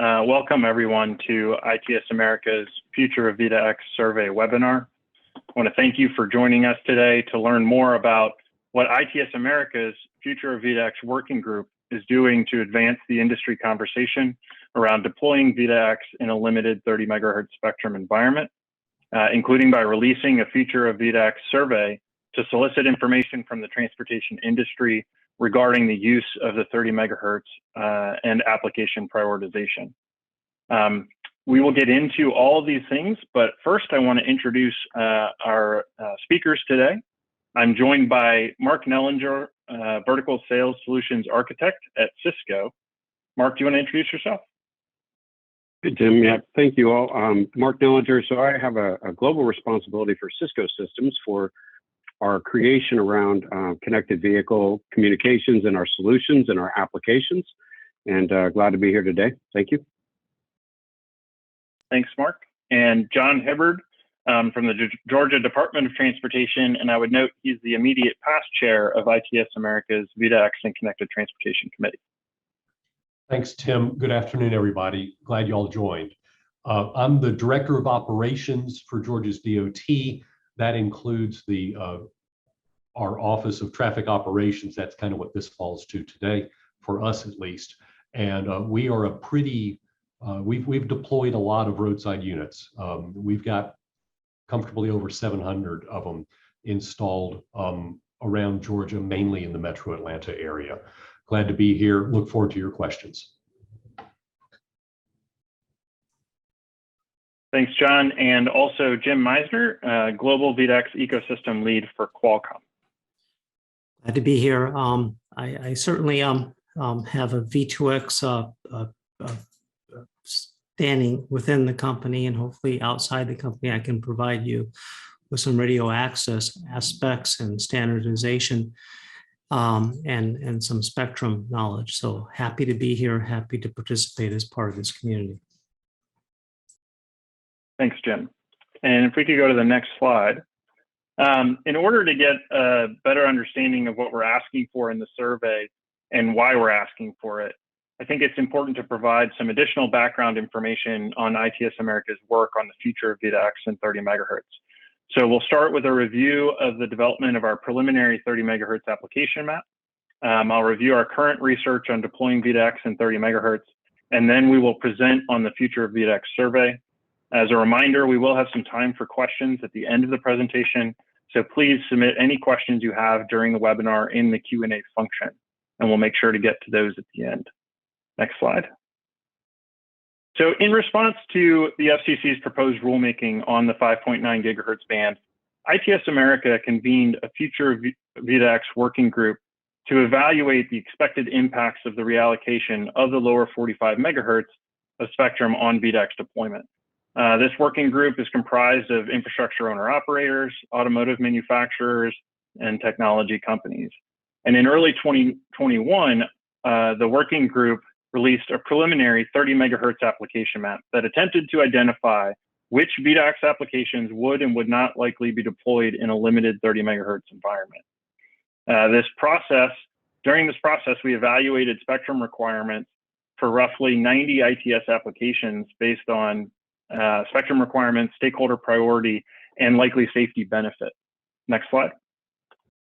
Welcome everyone to ITS America's Future of V2X survey webinar. I want to thank you for joining us today to learn more about what ITS America's Future of V2X working group is doing to advance the industry conversation around deploying V2X in a limited 30 megahertz spectrum environment, including by releasing a Future of V2X survey to solicit information from the transportation industry regarding the use of the 30 megahertz and application prioritization. We will get into all of these things, but first I want to introduce our speakers today. I'm joined by Mark Knellinger, Vertical Sales Solutions Architect at Cisco. Mark, do you want to introduce yourself? Good, Tim. Yeah, thank you all. Mark Knellinger. So I have a global responsibility for Cisco systems for our creation around connected vehicle communications and our solutions and our applications. And glad to be here today. Thank you. Thanks, Mark. And John Hibbard from the Georgia Department of Transportation. And I would note he's the immediate past chair of ITS America's V2X and Connected Transportation Committee. Thanks, Tim. Good afternoon, everybody. Glad you all joined. I'm the Director of Operations for Georgia's DOT. That includes our Office of Traffic Operations. That's kind of what this falls to today, for us at least. And we are a pretty, we've deployed a lot of roadside units. We've got comfortably over 700 of them installed around Georgia, mainly in the metro Atlanta area. Glad to be here. Look forward to your questions. Thanks, John. And also Jim Misener, Global V2X Ecosystem Lead for Qualcomm. Glad to be here. I certainly have a V2X standing within the company, and hopefully outside the company, I can provide you with some radio access aspects and standardization and some spectrum knowledge. So happy to be here, happy to participate as part of this community. Thanks, Jim. And if we could go to the next slide. In order to get a better understanding of what we're asking for in the survey and why we're asking for it, I think it's important to provide some additional background information on ITS America's work on the future of V2X and 30 megahertz. So we'll start with a review of the development of our preliminary 30 megahertz application map. I'll review our current research on deploying V2X and 30 megahertz, and then we will present on the future of V2X survey. As a reminder, we will have some time for questions at the end of the presentation, so please submit any questions you have during the webinar in the Q&A function, and we'll make sure to get to those at the end. Next slide. So in response to the FCC's proposed rulemaking on the 5.9 gigahertz band, ITS America convened a future V2X working group to evaluate the expected impacts of the reallocation of the lower 45 megahertz of spectrum on V2X deployment. This working group is comprised of infrastructure owner-operators, automotive manufacturers, and technology companies. And in early 2021, the working group released a preliminary 30 megahertz application map that attempted to identify which V2X applications would and would not likely be deployed in a limited 30 megahertz environment. During this process, we evaluated spectrum requirements for roughly 90 ITS applications based on spectrum requirements, stakeholder priority, and likely safety benefit. Next slide.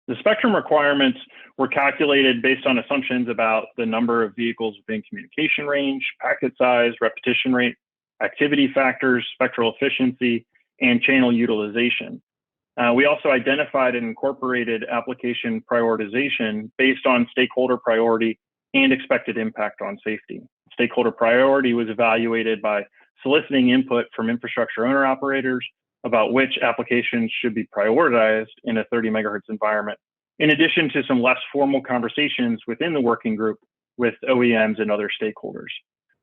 The spectrum requirements were calculated based on assumptions about the number of vehicles within communication range, packet size, repetition rate, activity factors, spectral efficiency, and channel utilization. We also identified and incorporated application prioritization based on stakeholder priority and expected impact on safety. Stakeholder priority was evaluated by soliciting input from infrastructure owner-operators about which applications should be prioritized in a 30 megahertz environment, in addition to some less formal conversations within the working group with OEMs and other stakeholders.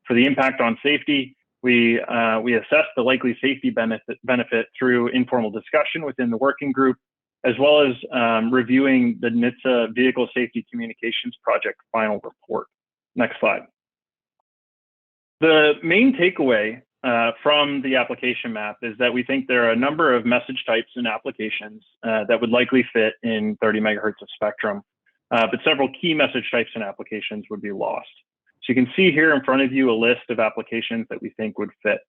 For the impact on safety, we assessed the likely safety benefit through informal discussion within the working group, as well as reviewing the NHTSA Vehicle Safety Communications Project final report. Next slide. The main takeaway from the application map is that we think there are a number of message types and applications that would likely fit in 30 megahertz of spectrum, but several key message types and applications would be lost. So you can see here in front of you a list of applications that we think would fit.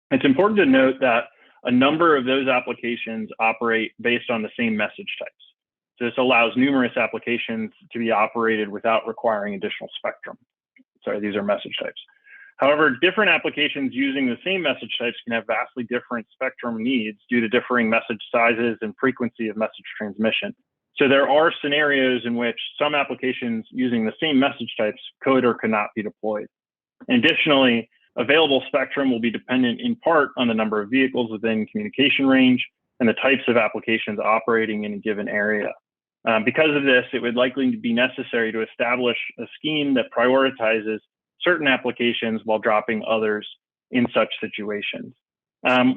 It's important to note that a number of those applications operate based on the same message types. So this allows numerous applications to be operated without requiring additional spectrum. Sorry, these are message types. However, different applications using the same message types can have vastly different spectrum needs due to differing message sizes and frequency of message transmission. So there are scenarios in which some applications using the same message types could or could not be deployed. Additionally, available spectrum will be dependent in part on the number of vehicles within communication range and the types of applications operating in a given area. Because of this, it would likely be necessary to establish a scheme that prioritizes certain applications while dropping others in such situations.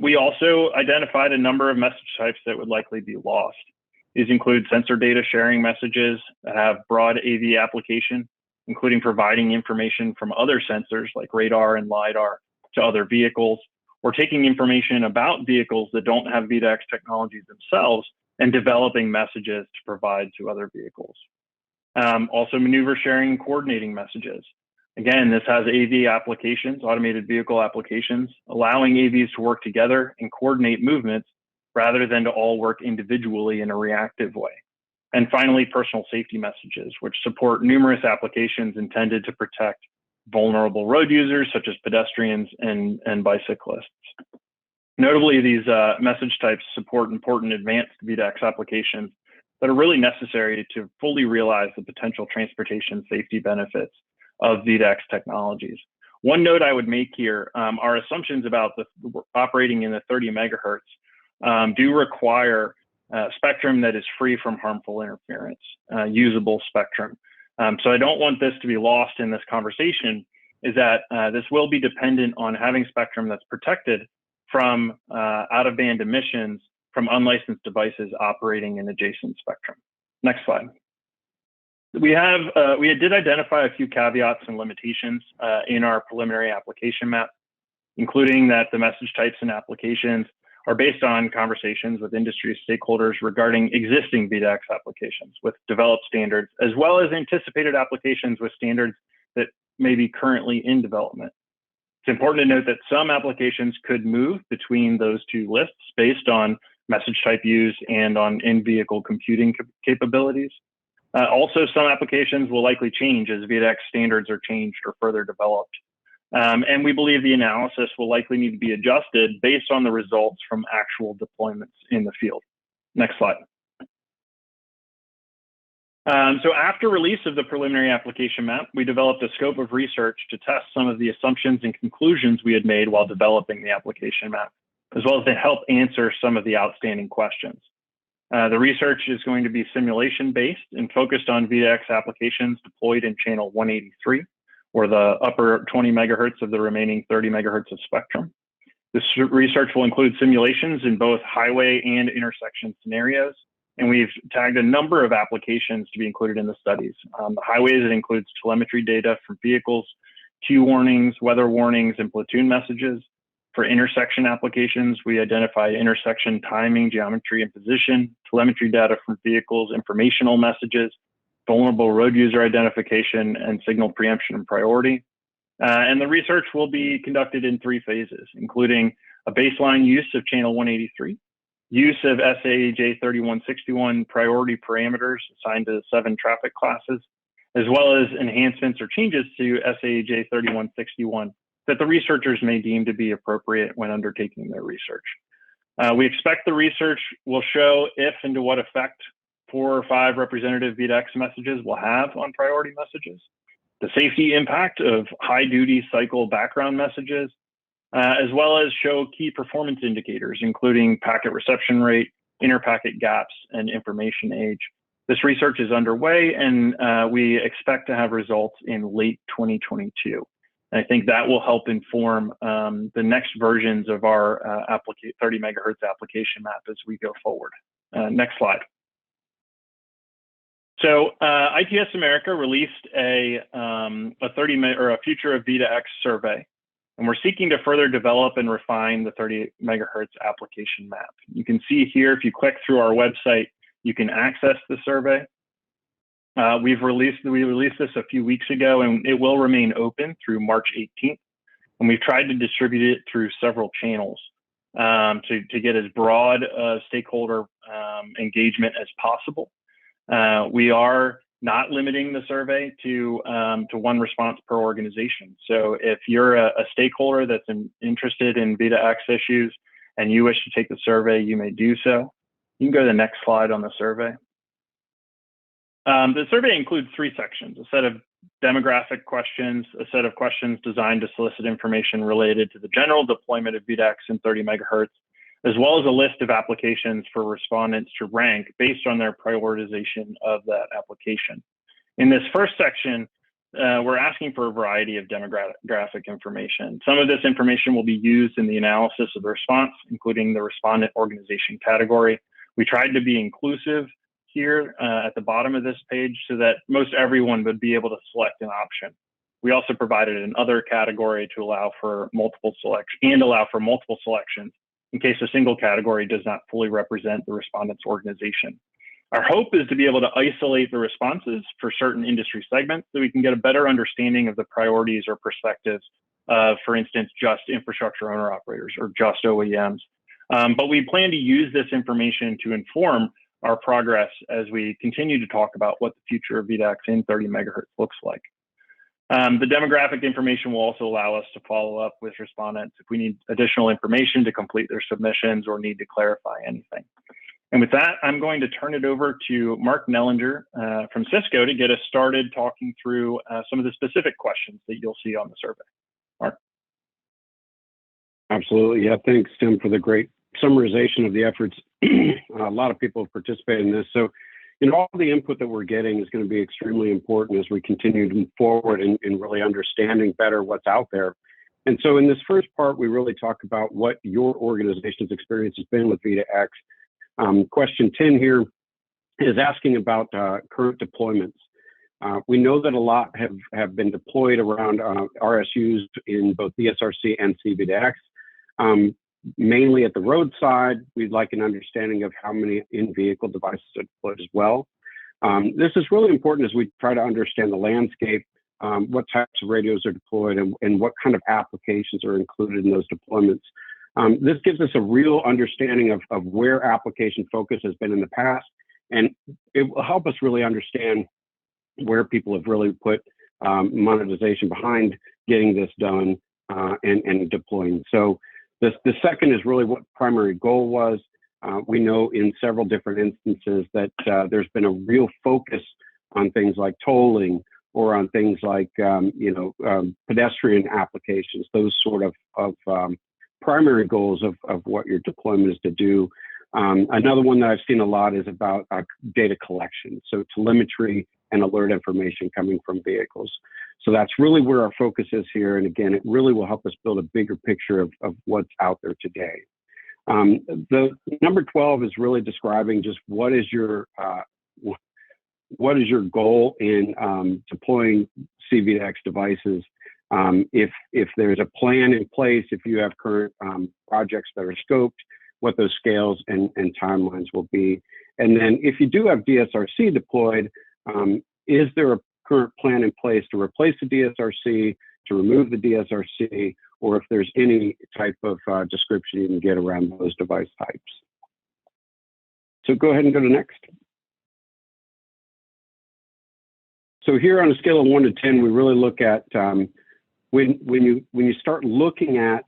We also identified a number of message types that would likely be lost. These include sensor data sharing messages that have broad AV application, including providing information from other sensors like radar and LiDAR to other vehicles, or taking information about vehicles that don't have V2X technologies themselves and developing messages to provide to other vehicles. Also maneuver sharing and coordinating messages. Again, this has AV applications, automated vehicle applications, allowing AVs to work together and coordinate movements rather than to all work individually in a reactive way. And finally, personal safety messages, which support numerous applications intended to protect vulnerable road users such as pedestrians and bicyclists. Notably, these message types support important advanced V2X applications that are really necessary to fully realize the potential transportation safety benefits of V2X technologies. One note I would make here, our assumptions about operating in the 30 megahertz do require spectrum that is free from harmful interference, usable spectrum. So I don't want this to be lost in this conversation, is that this will be dependent on having spectrum that's protected from out-of-band emissions from unlicensed devices operating in adjacent spectrum. Next slide. We did identify a few caveats and limitations in our preliminary application map, including that the message types and applications are based on conversations with industry stakeholders regarding existing V2X applications with developed standards, as well as anticipated applications with standards that may be currently in development. It's important to note that some applications could move between those two lists based on message type used and on in-vehicle computing capabilities. Also, some applications will likely change as V2X standards are changed or further developed. And we believe the analysis will likely need to be adjusted based on the results from actual deployments in the field. Next slide. So after release of the preliminary application map, we developed a scope of research to test some of the assumptions and conclusions we had made while developing the application map, as well as to help answer some of the outstanding questions. The research is going to be simulation-based and focused on V2X applications deployed in channel 183, or the upper 20 megahertz of the remaining 30 megahertz of spectrum. This research will include simulations in both highway and intersection scenarios, and we've tagged a number of applications to be included in the studies. The highways, it includes telemetry data from vehicles, queue warnings, weather warnings, and platoon messages. For intersection applications, we identify intersection timing, geometry, and position, telemetry data from vehicles, informational messages, vulnerable road user identification, and signal preemption and priority. And the research will be conducted in 3 phases, including a baseline use of channel 183, use of SAE J3161 priority parameters assigned to 7 traffic classes, as well as enhancements or changes to SAE J3161 that the researchers may deem to be appropriate when undertaking their research. We expect the research will show if and to what effect 4 or 5 representative V2X messages will have on priority messages, the safety impact of high duty cycle background messages, as well as show key performance indicators, including packet reception rate, interpacket gaps, and information age. This research is underway, and we expect to have results in late 2022. And I think that will help inform the next versions of our 30 megahertz application map as we go forward. Next slide. So ITS America released a future of V2X survey, and we're seeking to further develop and refine the 30 megahertz application map. You can see here, if you click through our website, you can access the survey. We released this a few weeks ago, and it will remain open through March 18th. And we've tried to distribute it through several channels to get as broad stakeholder engagement as possible. We are not limiting the survey to one response per organization. So if you're a stakeholder that's interested in V2X issues and you wish to take the survey, you may do so. You can go to the next slide on the survey. The survey includes 3 sections: a set of demographic questions, a set of questions designed to solicit information related to the general deployment of V2X in 30 megahertz, as well as a list of applications for respondents to rank based on their prioritization of that application. In this first section, we're asking for a variety of demographic information. Some of this information will be used in the analysis of the response, including the respondent organization category. We tried to be inclusive here at the bottom of this page so that most everyone would be able to select an option. We also provided an other category to allow for multiple selections in case a single category does not fully represent the respondent's organization. Our hope is to be able to isolate the responses for certain industry segments so we can get a better understanding of the priorities or perspectives of, for instance, just infrastructure owner operators or just OEMs. But we plan to use this information to inform our progress as we continue to talk about what the future of V2X in 30 megahertz looks like. The demographic information will also allow us to follow up with respondents if we need additional information to complete their submissions or need to clarify anything. And with that, I'm going to turn it over to Mark Knellinger from Cisco to get us started talking through some of the specific questions that you'll see on the survey. Mark? Absolutely. Yeah, thanks, Tim, for the great summarization of the efforts. A lot of people have participated in this. So, all the input that we're getting is going to be extremely important as we continue to move forward in really understanding better what's out there. And so in this first part, we really talk about what your organization's experience has been with V2X. Question 10 here is asking about current deployments. We know that a lot have been deployed around RSUs in both DSRC and CV2X. Mainly at the roadside, we'd like an understanding of how many in-vehicle devices are deployed as well. This is really important as we try to understand the landscape, what types of radios are deployed, and what kind of applications are included in those deployments. This gives us a real understanding of where application focus has been in the past, and it will help us really understand where people have really put monetization behind getting this done and deploying. So the second is really what primary goal was. We know in several different instances that there's been a real focus on things like tolling or on things like pedestrian applications, those sort of primary goals of what your deployment is to do. Another one that I've seen a lot is about data collection, so telemetry and alert information coming from vehicles. So that's really where our focus is here. And again, it really will help us build a bigger picture of what's out there today. The number 12 is really describing just what is your goal in deploying CV2X devices. If there's a plan in place, if you have current projects that are scoped, what those scales and timelines will be. And then if you do have DSRC deployed, is there a current plan in place to replace the DSRC, to remove the DSRC, or if there's any type of description you can get around those device types? So go ahead and go to next. So here on a scale of 1 to 10, we really look at when you start looking at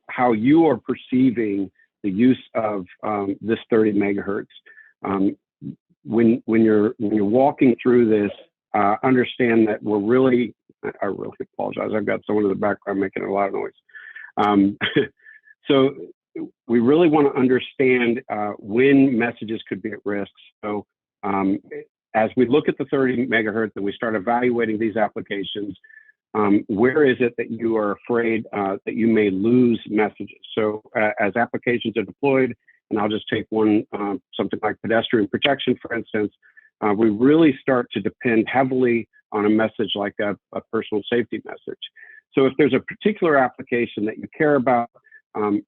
how you are perceiving the use of this 30 megahertz. When you're walking through this, understand that I really apologize. I've got someone in the background making a lot of noise. So we really want to understand when messages could be at risk. So as we look at the 30 megahertz and we start evaluating these applications, where is it that you are afraid that you may lose messages? So as applications are deployed, and I'll just take one, something like pedestrian protection, for instance, we really start to depend heavily on a message like a personal safety message. So if there's a particular application that you care about,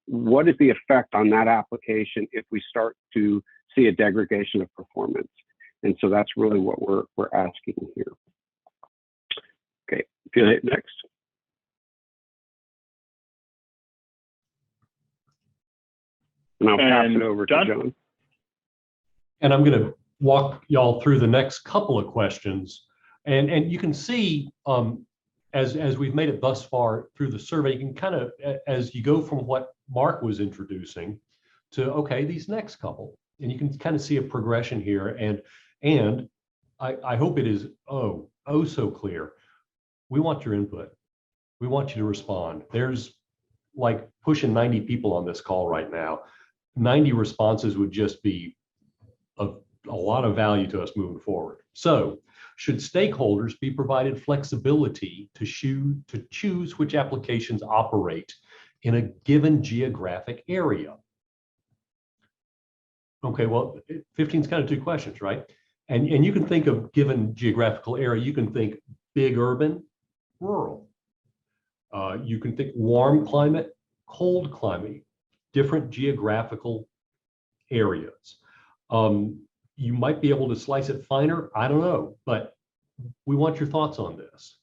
what is the effect on that application if we start to see a degradation of performance? And so that's really what we're asking here. Okay, if you hit next. And I'll pass it over to John. And I'm going to walk y'all through the next couple of questions. And you can see, as we've made it thus far through the survey, you can kind of, as you go from what Mark was introducing to, okay, these next couple, and you can kind of see a progression here. And I hope it is, oh so clear. We want your input. We want you to respond. There's like pushing 90 people on this call right now. 90 responses would just be a lot of value to us moving forward. So, should stakeholders be provided flexibility to choose which applications operate in a given geographic area? Okay, well, 15 is kind of two questions, right? And you can think of given geographical area, you can think big urban, rural. You can think warm climate, cold climate, different geographical areas. You might be able to slice it finer, I don't know, but we want your thoughts on this.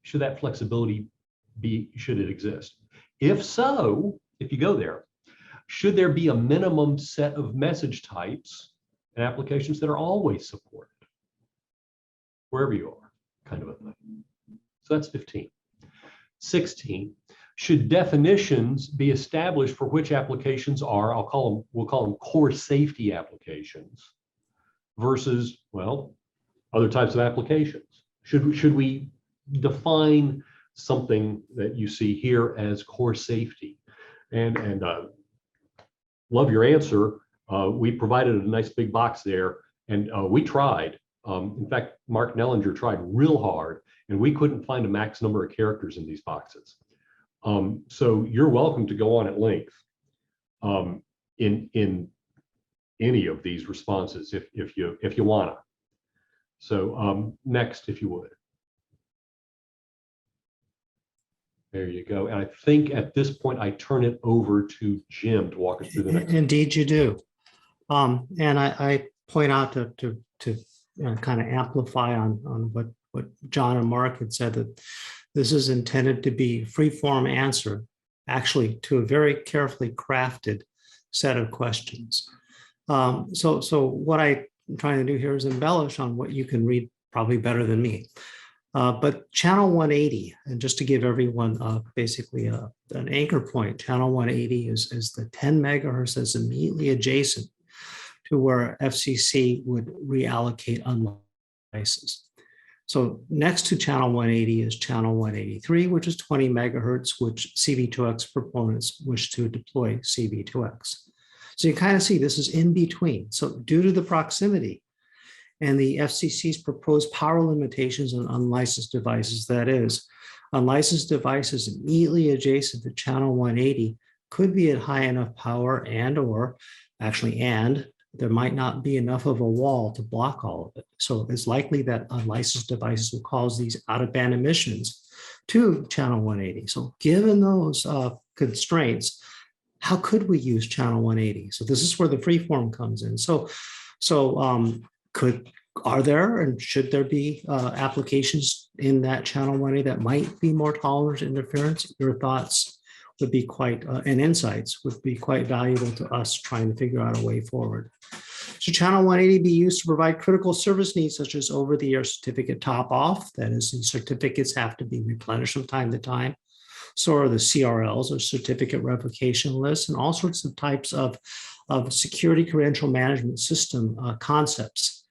Should that flexibility should it exist? If so, if you go there, should there be a minimum set of message types and applications that are always supported, wherever you are, kind of a thing. So that's 15. 16, should definitions be established for which applications are, we'll call them core safety applications versus, well, other types of applications? Should we define something that you see here as core safety? And love your answer. We provided a nice big box there, and we tried. In fact, Mark Knellinger tried real hard, and we couldn't find a max number of characters in these boxes. So you're welcome to go on at length in any of these responses if you wanna. So next, if you would. There you go. And I think at this point, I turn it over to Jim to walk us through the next. Indeed, you do. And I point out to kind of amplify on what John and Mark had said, that this is intended to be a free-form answer, actually, to a very carefully crafted set of questions. So what I'm trying to do here is embellish on what you can read probably better than me. But channel 180, and just to give everyone basically an anchor point, channel 180 is the 10 megahertz that's immediately adjacent to where FCC would reallocate unlicensed devices. So next to channel 180 is channel 183, which is 20 megahertz, which CV2X proponents wish to deploy CV2X. So you kind of see this is in between. So due to the proximity and the FCC's proposed power limitations on unlicensed devices, that is, unlicensed devices immediately adjacent to channel 180 could be at high enough power and there might not be enough of a wall to block all of it. So it's likely that unlicensed devices will cause these out-of-band emissions to channel 180. So given those constraints, how could we use channel 180? So this is where the freeform comes in. Are there and should there be applications in that channel 180 that might be more tolerant to interference? Your thoughts would be quite, and insights would be quite valuable to us trying to figure out a way forward. Should channel 180 be used to provide critical service needs such as over-the-air certificate top-off? That is, the certificates have to be replenished from time to time. So are the CRLs, or certificate revocation lists, and all sorts of types of security credential management system concepts,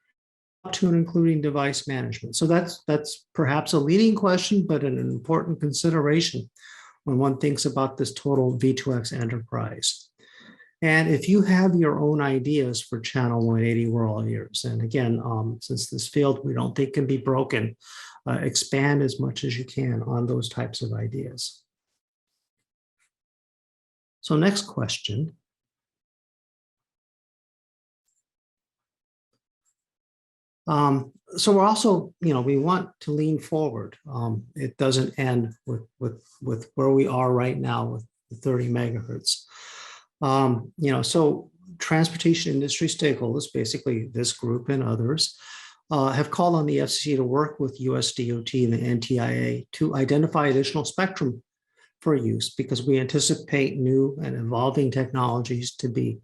up to and including device management. So that's perhaps a leading question, but an important consideration when one thinks about this total V2X enterprise. And if you have your own ideas for channel 180, we're all ears. And again, since this field we don't think can be broken, expand as much as you can on those types of ideas. So next question. So we're also, we want to lean forward. It doesn't end with where we are right now with the 30 megahertz. So transportation industry stakeholders, basically this group and others, have called on the FCC to work with US DOT and the NTIA to identify additional spectrum for use, because we anticipate new and evolving technologies to be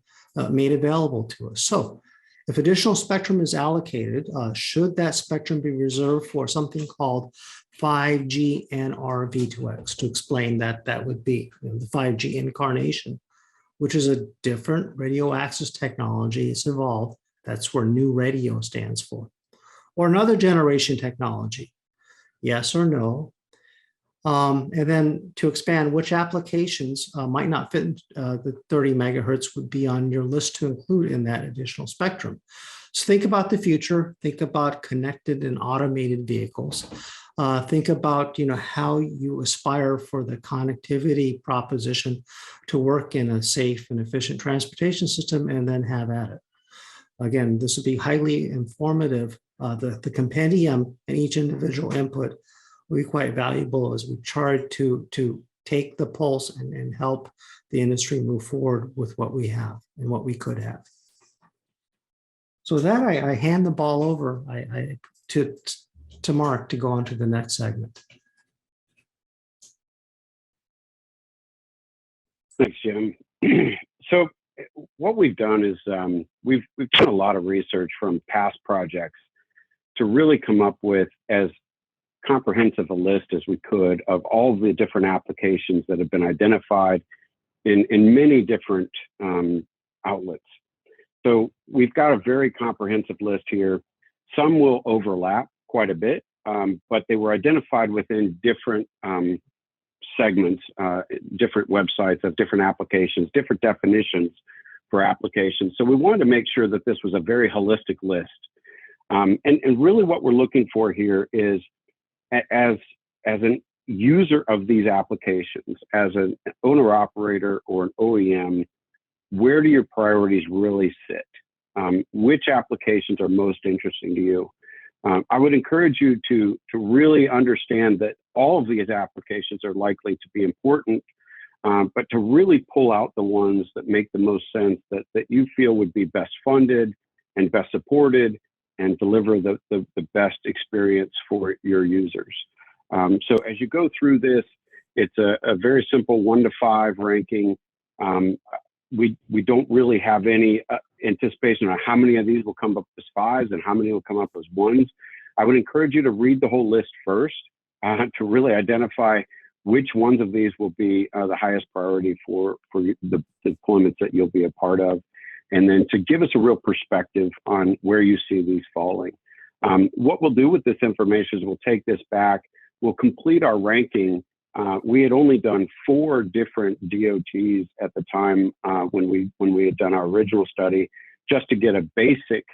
made available to us. So if additional spectrum is allocated, should that spectrum be reserved for something called 5G and or V2X? To explain that, that would be the 5G incarnation, which is a different radio access technology. It's evolved. That's where new radio stands for. Or another generation technology, yes or no? And then to expand, which applications might not fit the 30 megahertz would be on your list to include in that additional spectrum. So think about the future, think about connected and automated vehicles. Think about how you aspire for the connectivity proposition to work in a safe and efficient transportation system, and then have at it. Again, this would be highly informative. The compendium and each individual input will be quite valuable as we try to take the pulse and help the industry move forward with what we have and what we could have. So with that, I hand the ball over to Mark to go on to the next segment. Thanks, Jim. So what we've done is we've done a lot of research from past projects to really come up with as comprehensive a list as we could of all the different applications that have been identified in many different outlets. So we've got a very comprehensive list here. Some will overlap quite a bit, but they were identified within different segments, different websites of different applications, different definitions for applications. So we wanted to make sure that this was a very holistic list. And really what we're looking for here is, as an user of these applications, as an owner operator or an OEM, where do your priorities really sit? Which applications are most interesting to you? I would encourage you to really understand that all of these applications are likely to be important, but to really pull out the ones that make the most sense, that you feel would be best funded and best supported and deliver the best experience for your users. So as you go through this, it's a very simple 1 to 5 ranking. We don't really have any anticipation on how many of these will come up as 5s and how many will come up as 1s. I would encourage you to read the whole list first to really identify which ones of these will be the highest priority for the deployments that you'll be a part of, and then to give us a real perspective on where you see these falling. What we'll do with this information is we'll take this back, we'll complete our ranking. We had only done 4 different DOTs at the time when we had done our original study, just to get a basic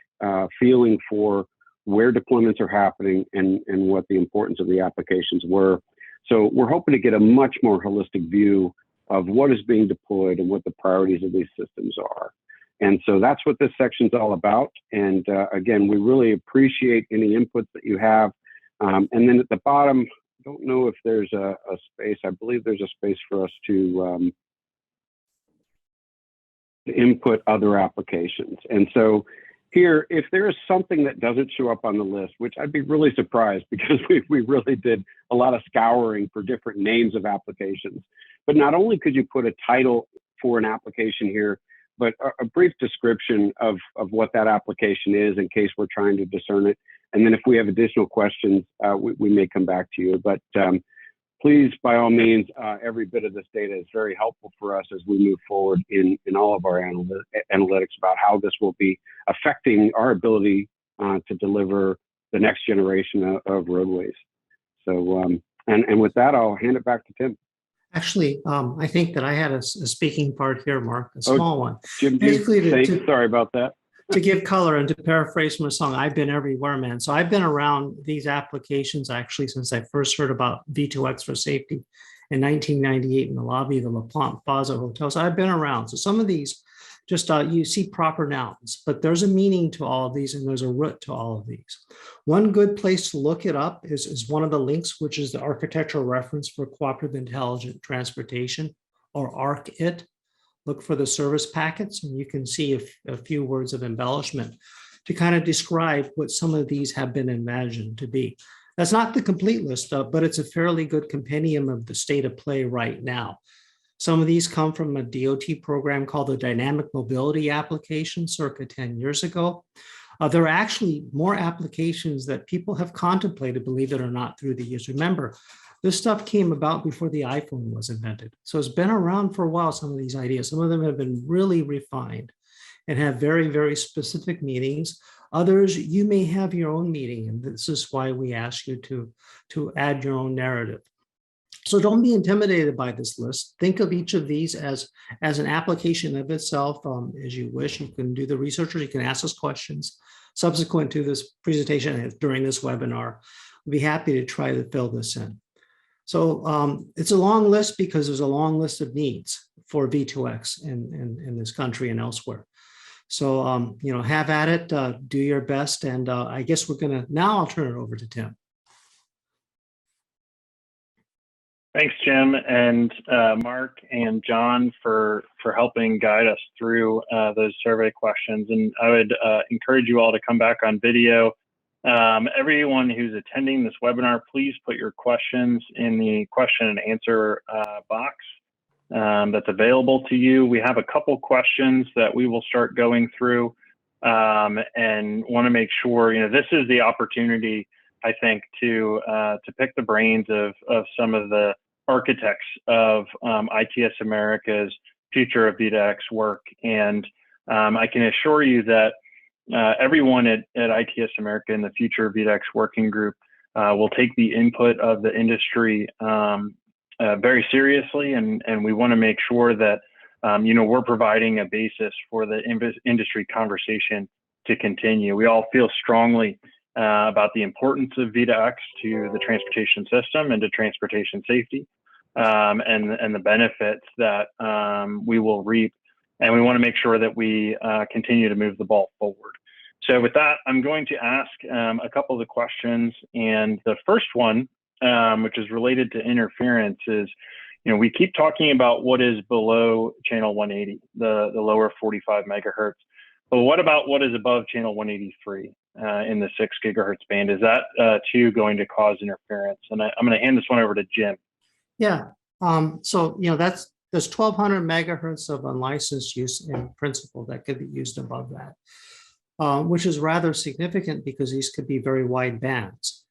feeling for where deployments are happening and what the importance of the applications were. So we're hoping to get a much more holistic view of what is being deployed and what the priorities of these systems are. And so that's what this section is all about. And again, we really appreciate any inputs that you have. And then at the bottom, I don't know if there's a space. I believe there's a space for us to input other applications. And so here, if there is something that doesn't show up on the list, which I'd be really surprised, because we really did a lot of scouring for different names of applications. But not only could you put a title for an application here, but a brief description of what that application is in case we're trying to discern it. And then if we have additional questions, we may come back to you. But please, by all means, every bit of this data is very helpful for us as we move forward in all of our analytics about how this will be affecting our ability to deliver the next generation of roadways. So, and with that, I'll hand it back to Tim. Actually, I think that I had a speaking part here, Mark, a small one. Jim, sorry about that. To give color and to paraphrase from a song, I've been everywhere, man. So I've been around these applications actually since I first heard about V2X for safety in 1998 in the lobby of the La Plante Plaza Hotel. So I've been around. So some of these just you see proper nouns, but there's a meaning to all of these and there's a root to all of these. One good place to look it up is one of the links, which is the architectural reference for cooperative intelligent transportation, or ARC-IT. look for the service packets, and you can see a few words of embellishment to kind of describe what some of these have been imagined to be. That's not the complete list, but it's a fairly good compendium of the state of play right now. Some of these come from a DOT program called the Dynamic Mobility Application circa 10 years ago. There are actually more applications that people have contemplated, believe it or not, through the years. Remember, this stuff came about before the iPhone was invented. So it's been around for a while, some of these ideas. Some of them have been really refined and have very, very specific meanings. Others, you may have your own meaning, and this is why we ask you to add your own narrative. So don't be intimidated by this list. Think of each of these as an application of itself as you wish. You can do the research, or you can ask us questions subsequent to this presentation and during this webinar. We'll be happy to try to fill this in. So it's a long list because there's a long list of needs for V2X in this country and elsewhere. So, you know, have at it, do your best. And I guess now I'll turn it over to Tim. Thanks, Jim, and Mark and John for helping guide us through those survey questions. And I would encourage you all to come back on video. Everyone who's attending this webinar, please put your questions in the question and answer box that's available to you. We have a couple questions that we will start going through and want to make sure, you know, this is the opportunity, I think, to pick the brains of some of the architects of ITS America's future of V2X work. And I can assure you that everyone at ITS America in the future of V2X working group will take the input of the industry very seriously. And we want to make sure that, you know, we're providing a basis for the industry conversation to continue. We all feel strongly about the importance of V2X to the transportation system and to transportation safety, and the benefits that we will reap. And we want to make sure that we continue to move the ball forward. So with that, I'm going to ask a couple of the questions. And the first one, which is related to interference, is, you know, we keep talking about what is below channel 180, the lower 45 megahertz. But what about what is above channel 183 in the 6 gigahertz band? Is that too going to cause interference? And I'm going to hand this one over to Jim. Yeah. So, you know, there's 1200 megahertz of unlicensed use in principle that could be used above that, which is rather significant because these could be very wide bands.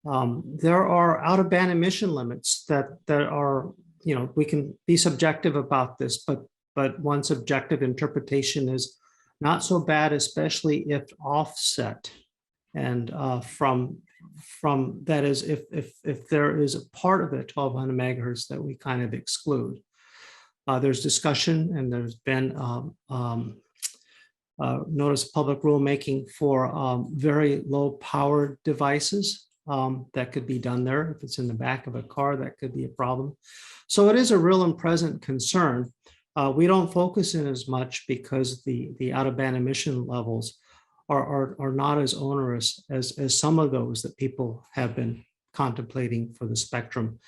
There are out of band emission limits that are, you know, we can be subjective about this, but one subjective interpretation is not so bad, especially if offset. And from that is, if there is a part of it, 1200 megahertz, that we kind of exclude. There's discussion, and there's been notice of public rulemaking for very low power devices that could be done there. If it's in the back of a car, that could be a problem. So it is a real and present concern. We don't focus in as much because the out of band emission levels are not as onerous as some of those that people have been contemplating for the spectrum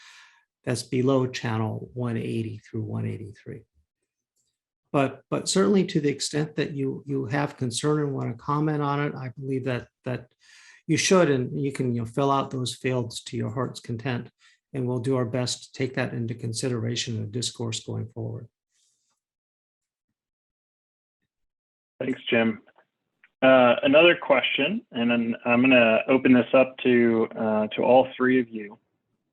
that's below channel 180 through 183. But certainly, to the extent that you have concern and want to comment on it, I believe that you should, and you can fill out those fields to your heart's content, and we'll do our best to take that into consideration in the discourse going forward. Thanks, Jim. Another question, and then I'm going to open this up to all three of you.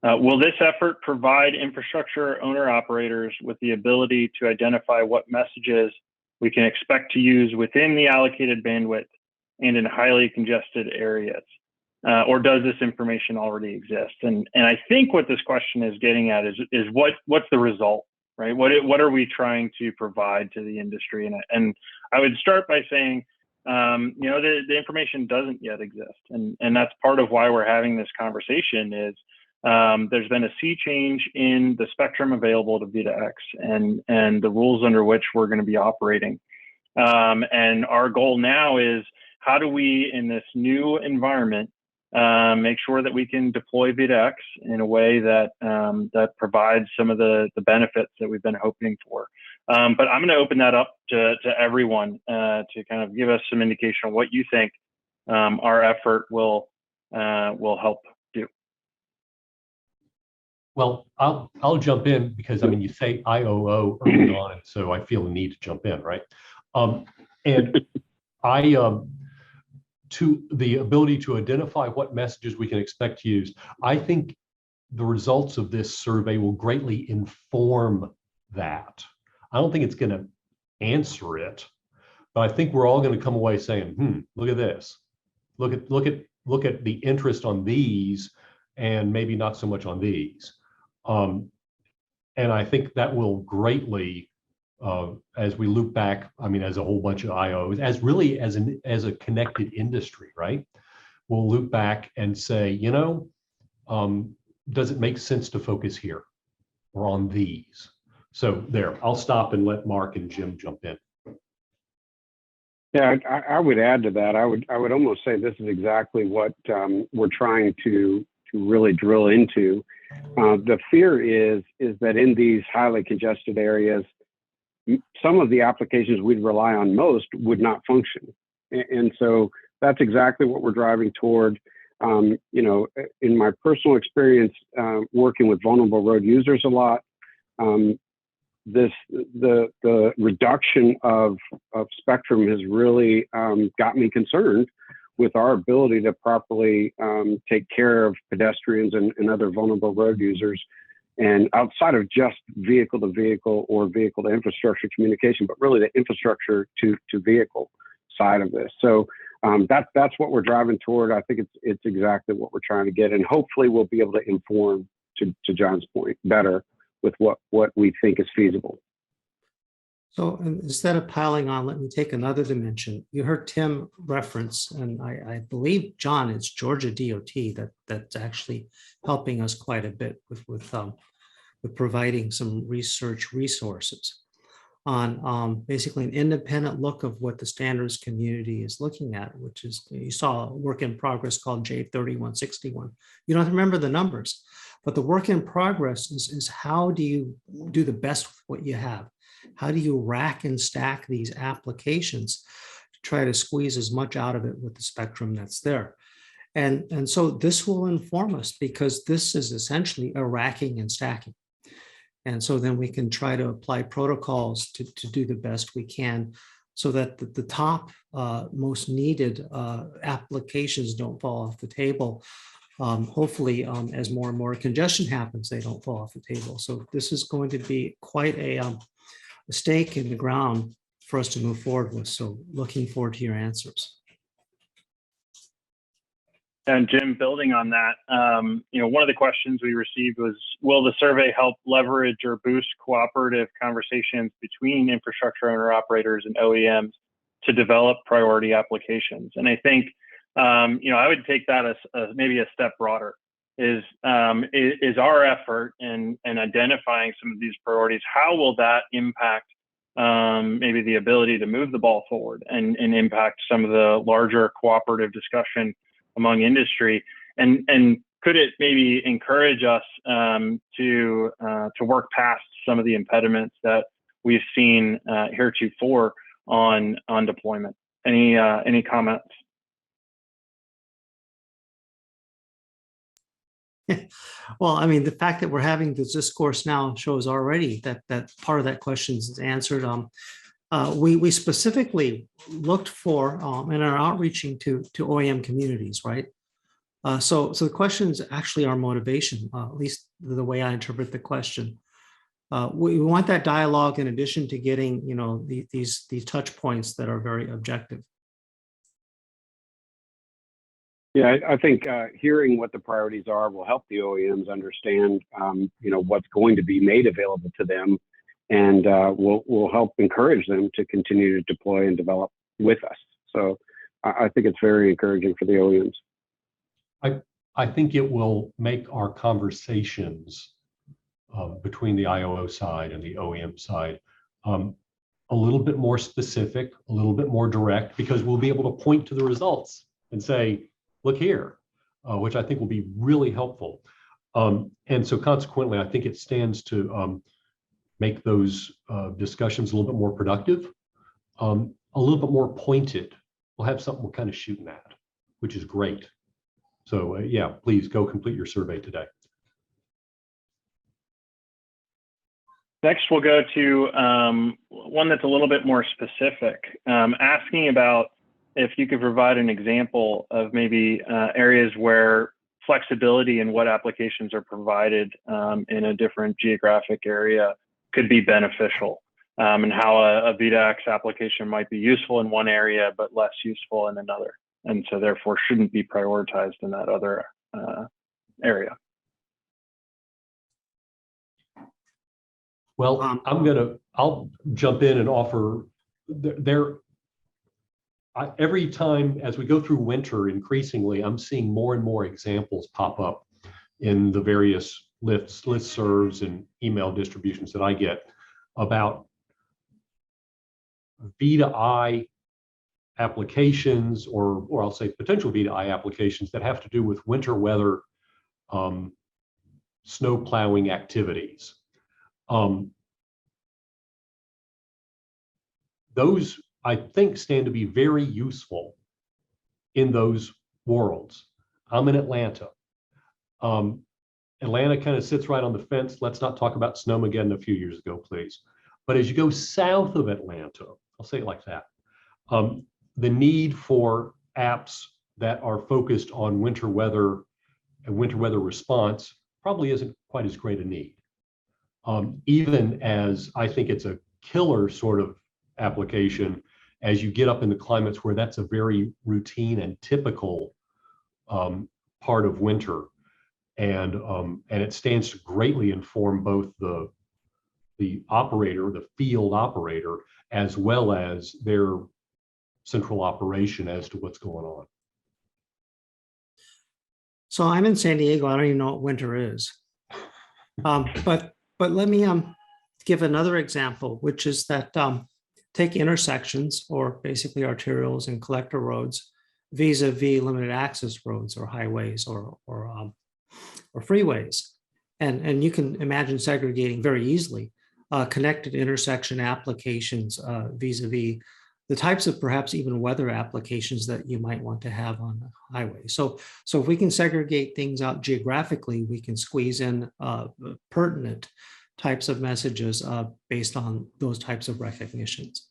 Will this effort provide infrastructure owner-operators with the ability to identify what messages we can expect to use within the allocated bandwidth and in highly congested areas? Or does this information already exist? And I think what this question is getting at is what's the result, right? What are we trying to provide to the industry? And I would start by saying, you know, the information doesn't yet exist. And that's part of why we're having this conversation is there's been a sea change in the spectrum available to V2X and the rules under which we're going to be operating. And our goal now is, how do we, in this new environment, make sure that we can deploy V2X in a way that that provides some of the benefits that we've been hoping for. But I'm going to open that up to everyone to kind of give us some indication of what you think our effort will help do. Well, I'll jump in because I mean, you say IOO early on, and so I feel the need to jump in, right? And to the ability to identify what messages we can expect to use, I think the results of this survey will greatly inform that. I don't think it's going to answer it, but I think we're all going to come away saying, look at this. Look at the interest on these and maybe not so much on these. And I think that will greatly, as we loop back, I mean, as a whole bunch of IOs, as a connected industry, right? We'll loop back and say, you know, does it make sense to focus here or on these? So there, I'll stop and let Mark and Jim jump in. Yeah, I would add to that. I would almost say this is exactly what we're trying to really drill into. The fear is that in these highly congested areas, some of the applications we'd rely on most would not function. And so that's exactly what we're driving toward. You know, in my personal experience, working with vulnerable road users a lot, the reduction of spectrum has really got me concerned with our ability to properly take care of pedestrians and other vulnerable road users, and outside of just vehicle to vehicle or vehicle to infrastructure communication, but really the infrastructure to vehicle side of this. So that's what we're driving toward. I think it's exactly what we're trying to get, and hopefully we'll be able to inform, to John's point, better with what we think is feasible. So instead of piling on, let me take another dimension. You heard Tim reference, and I believe, John, it's Georgia DOT that's actually helping us quite a bit with providing some research resources on basically an independent look of what the standards community is looking at, which is, you saw a work in progress called J3161. You don't remember the numbers, but the work in progress is how do you do the best with what you have? How do you rack and stack these applications to try to squeeze as much out of it with the spectrum that's there? And so this will inform us, because this is essentially a racking and stacking. And so then we can try to apply protocols to do the best we can, so that the top most needed applications don't fall off the table. Hopefully, as more and more congestion happens, they don't fall off the table. So this is going to be quite a stake in the ground for us to move forward with. So looking forward to your answers. And Jim, building on that, you know, one of the questions we received was, will the survey help leverage or boost cooperative conversations between infrastructure owner operators and OEMs to develop priority applications? And I think, you know, I would take that as maybe a step broader. Is our effort in identifying some of these priorities, how will that impact maybe the ability to move the ball forward and impact some of the larger cooperative discussion among industry, and could it maybe encourage us to work past some of the impediments that we've seen heretofore on deployment? Any comments? Well, I mean, the fact that we're having this discourse now shows already that part of that question is answered. We specifically looked for and are outreaching to OEM communities, right? So the question is actually our motivation, at least the way I interpret the question. We want that dialogue in addition to getting, you know, these touch points that are very objective. Yeah, I think hearing what the priorities are will help the OEMs understand, you know, what's going to be made available to them, and will help encourage them to continue to deploy and develop with us. So I think it's very encouraging for the OEMs. I think it will make our conversations between the IOO side and the OEM side a little bit more specific, a little bit more direct, because we'll be able to point to the results and say, look here, which I think will be really helpful. And so consequently, I think it stands to make those discussions a little bit more productive, a little bit more pointed. We'll have something we're kind of shooting at, which is great. So yeah, please go complete your survey today. Next, we'll go to one that's a little bit more specific, asking about if you could provide an example of maybe areas where flexibility in what applications are provided in a different geographic area could be beneficial, and how a V2X application might be useful in one area but less useful in another, and so therefore shouldn't be prioritized in that other area. Well, I'll jump in and offer every time as we go through winter, increasingly, I'm seeing more and more examples pop up in the various listservs and email distributions that I get about V2I applications, or I'll say potential V2I applications that have to do with winter weather, snow plowing activities. Those, I think, stand to be very useful in those worlds. I'm in Atlanta. Atlanta kind of sits right on the fence. Let's not talk about Snowmageddon a few years ago, please. But as you go south of Atlanta, I'll say it like that, the need for apps that are focused on winter weather and winter weather response probably isn't quite as great a need. Even as I think it's a killer sort of application as you get up into climates where that's a very routine and typical part of winter, and it stands to greatly inform both the operator, the field operator, as well as their central operation as to what's going on. So I'm in San Diego. I don't even know what winter is. But let me give another example, which is that take intersections, or basically arterials and collector roads, vis-a-vis limited access roads or highways or freeways, and you can imagine segregating very easily connected intersection applications vis-a-vis the types of perhaps even weather applications that you might want to have on the highway. So if we can segregate things out geographically, we can squeeze in pertinent types of messages based on those types of recognitions.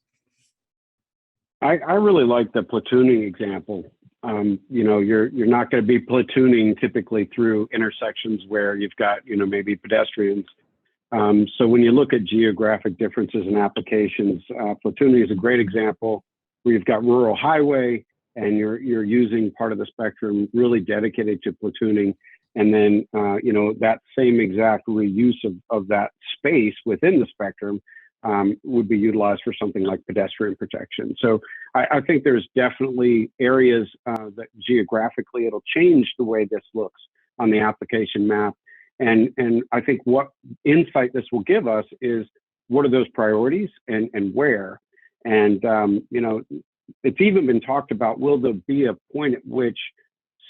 I really like the platooning example. You know, you're not going to be platooning typically through intersections where you've got, you know, maybe pedestrians. So when you look at geographic differences in applications, platooning is a great example where you've got rural highway and you're using part of the spectrum really dedicated to platooning. And then, you know, that same exact reuse of that space within the spectrum would be utilized for something like pedestrian protection. So I think there's definitely areas that geographically it'll change the way this looks on the application map. And I think what insight this will give us is what are those priorities and where. And, you know, it's even been talked about, will there be a point at which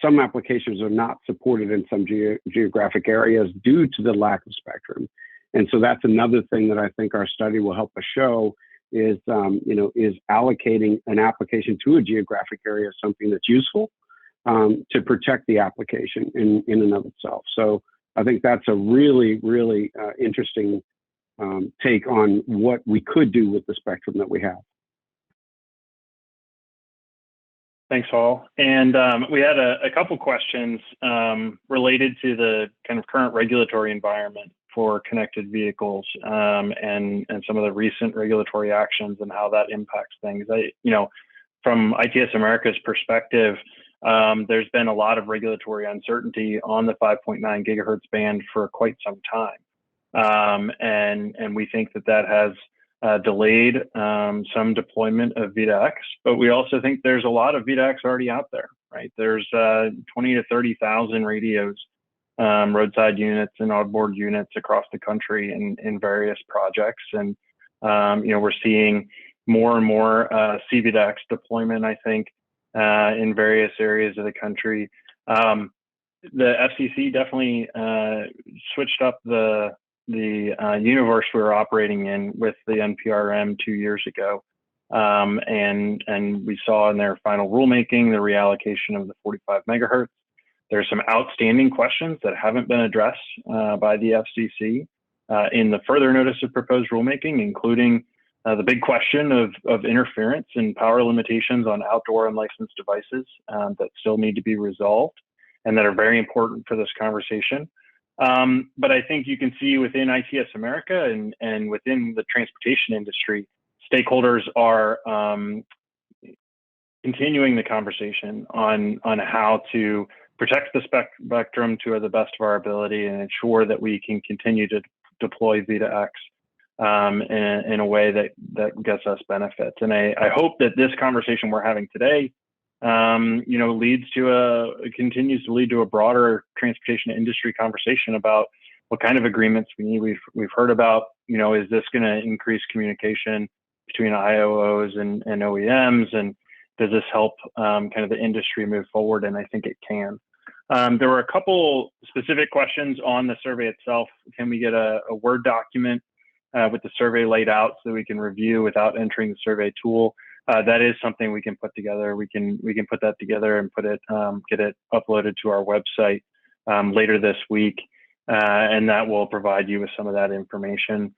some applications are not supported in some geographic areas due to the lack of spectrum. And so that's another thing that I think our study will help us show is, you know, is allocating an application to a geographic area something that's useful to protect the application in and of itself. So I think that's a really, really interesting take on what we could do with the spectrum that we have. Thanks, Paul. And we had a couple questions related to the kind of current regulatory environment for connected vehicles and some of the recent regulatory actions and how that impacts things. You know, from ITS America's perspective, there's been a lot of regulatory uncertainty on the 5.9 gigahertz band for quite some time. And we think that has delayed some deployment of V2X, but we also think there's a lot of V2X already out there, right? There's 20 to 30,000 radios, roadside units and onboard units across the country in various projects. And, you know, we're seeing more and more CV2X deployment, I think, in various areas of the country. The FCC definitely switched up the universe we were operating in with the NPRM 2 years ago. And we saw in their final rulemaking the reallocation of the 45 megahertz. There's some outstanding questions that haven't been addressed by the FCC in the further notice of proposed rulemaking, including the big question of interference and power limitations on outdoor unlicensed devices that still need to be resolved and that are very important for this conversation. But I think you can see within ITS America and within the transportation industry, stakeholders are continuing the conversation on how to protect the spectrum to the best of our ability and ensure that we can continue to deploy V2X in a way that gets us benefits. And I hope that this conversation we're having today, continues to lead to a broader transportation industry conversation about what kind of agreements we need. We've heard about, is this going to increase communication between IOOs and OEMs, and does this help kind of the industry move forward? And I think it can. There were a couple specific questions on the survey itself. Can we get a Word document with the survey laid out so we can review without entering the survey tool? That is something we can put together. We can put that together and get it uploaded to our website later this week, and that will provide you with some of that information.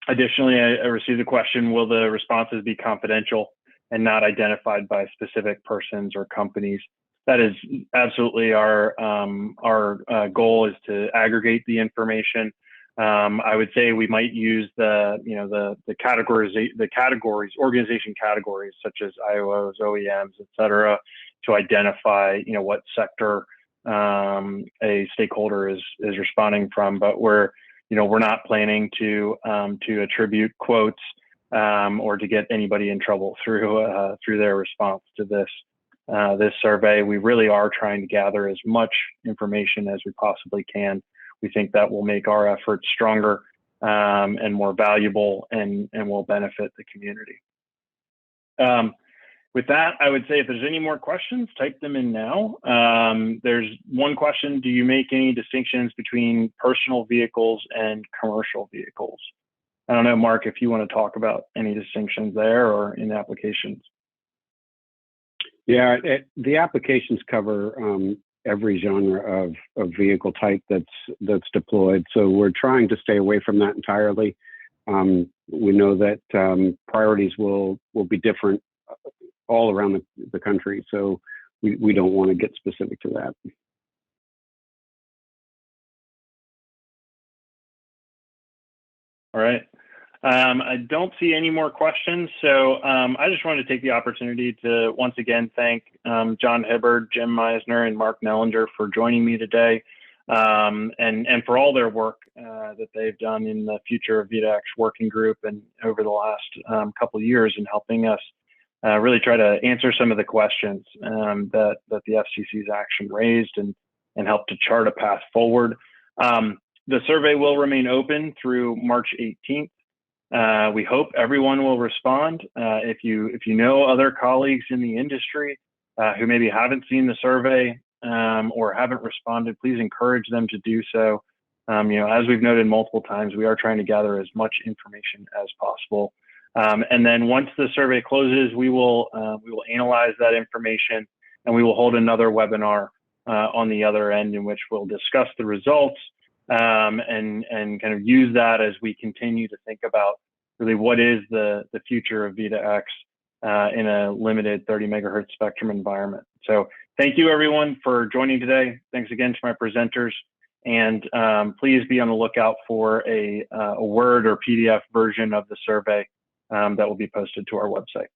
Additionally, I received a question: will the responses be confidential and not identified by specific persons or companies? That is absolutely our goal, is to aggregate the information. I would say we might use the categories, organization categories such as IOOs, OEMs, et cetera, to identify what sector a stakeholder is responding from. But we're not planning to attribute quotes or to get anybody in trouble through their response to this survey. We really are trying to gather as much information as we possibly can. We think that will make our efforts stronger and more valuable and will benefit the community. With that, I would say if there's any more questions, type them in now. There's one question: do you make any distinctions between personal vehicles and commercial vehicles? I don't know, Mark, if you want to talk about any distinctions there or in applications. Yeah, the applications cover every genre of vehicle type that's deployed. So we're trying to stay away from that entirely. We know that priorities will be different all around the country. So we don't want to get specific to that. All right. I don't see any more questions. So I just wanted to take the opportunity to once again thank John Hibbard, Jim Misener, and Mark Knellinger for joining me today, and for all their work that they've done in the Future of V2X working group and over the last couple of years in helping us really try to answer some of the questions that the FCC's action raised and help to chart a path forward. The survey will remain open through March 18th. We hope everyone will respond. If you know other colleagues in the industry who maybe haven't seen the survey or haven't responded, please encourage them to do so. As we've noted multiple times, we are trying to gather as much information as possible. And then once the survey closes, we will analyze that information, and we will hold another webinar on the other end in which we'll discuss the results and kind of use that as we continue to think about really what is the future of V2X in a limited 30 megahertz spectrum environment. So thank you everyone for joining today. Thanks again to my presenters, and please be on the lookout for a Word or PDF version of the survey that will be posted to our website.